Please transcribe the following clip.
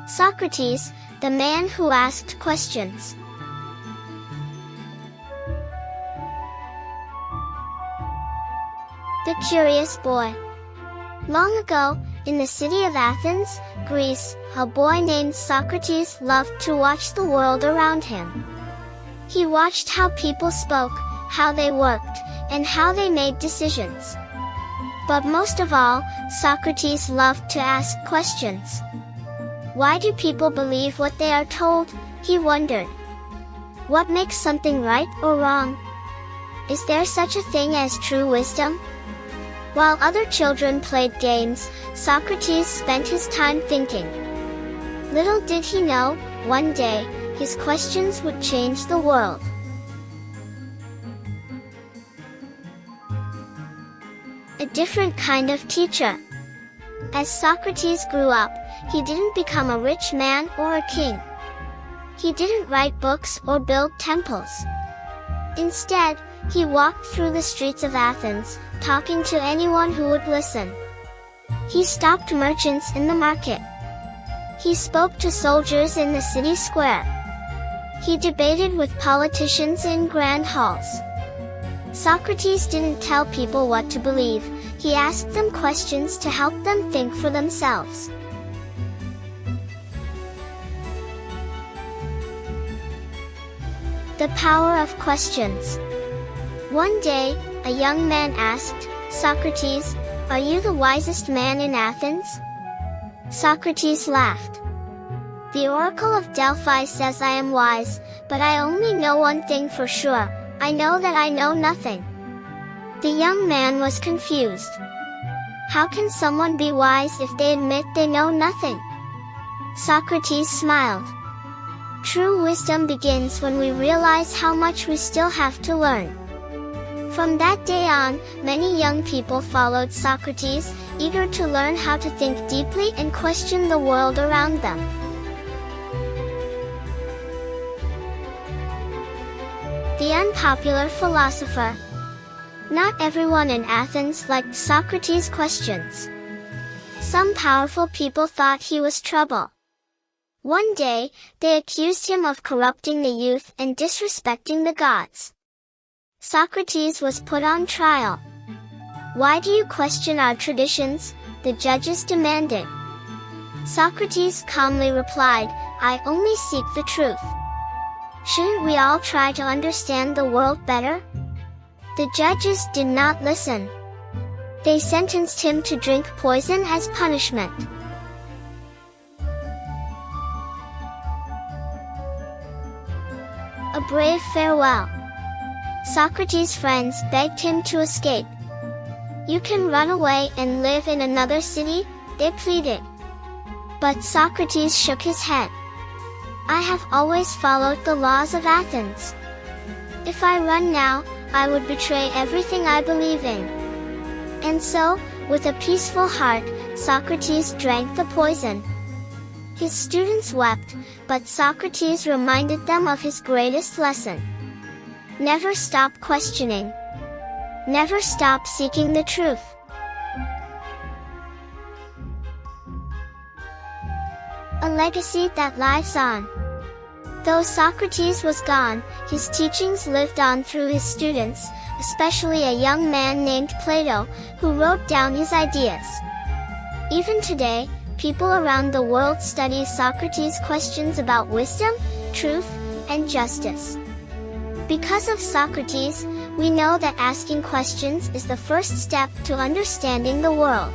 Socrates, the man who asked questions. The Curious Boy. Long ago, in the city of Athens, Greece, a boy named Socrates loved to watch the world around him. He watched how people spoke, how they worked, and how they made decisions. But most of all, Socrates loved to ask questions. Why do people believe what they are told? He wondered. What makes something right or wrong? Is there such a thing as true wisdom? While other children played games, Socrates spent his time thinking. Little did he know, one day, his questions would change the world. A different kind of teacher. As Socrates grew up, he didn't become a rich man or a king. He didn't write books or build temples. Instead, he walked through the streets of Athens, talking to anyone who would listen. He stopped merchants in the market. He spoke to soldiers in the city square. He debated with politicians in grand halls. Socrates didn't tell people what to believe, he asked them questions to help them think for themselves. The power of questions. One day, a young man asked, Socrates, are you the wisest man in Athens? Socrates laughed. The oracle of Delphi says I am wise, but I only know one thing for sure, I know that I know nothing. The young man was confused. How can someone be wise if they admit they know nothing? Socrates smiled. True wisdom begins when we realize how much we still have to learn. From that day on, many young people followed Socrates, eager to learn how to think deeply and question the world around them. The unpopular philosopher. Not everyone in Athens liked Socrates' questions. Some powerful people thought he was trouble. One day, they accused him of corrupting the youth and disrespecting the gods. Socrates was put on trial. Why do you question our traditions? The judges demanded. Socrates calmly replied, I only seek the truth. Shouldn't we all try to understand the world better? The judges did not listen. They sentenced him to drink poison as punishment. A brave farewell. Socrates' friends begged him to escape. You can run away and live in another city, they pleaded. But Socrates shook his head. I have always followed the laws of Athens. If I run now, I would betray everything I believe in. And so, with a peaceful heart, Socrates drank the poison. His students wept, but Socrates reminded them of his greatest lesson. Never stop questioning. Never stop seeking the truth. A legacy that lives on. Though Socrates was gone, his teachings lived on through his students, especially a young man named Plato, who wrote down his ideas. Even today, people around the world study Socrates' questions about wisdom, truth, and justice. Because of Socrates, we know that asking questions is the first step to understanding the world.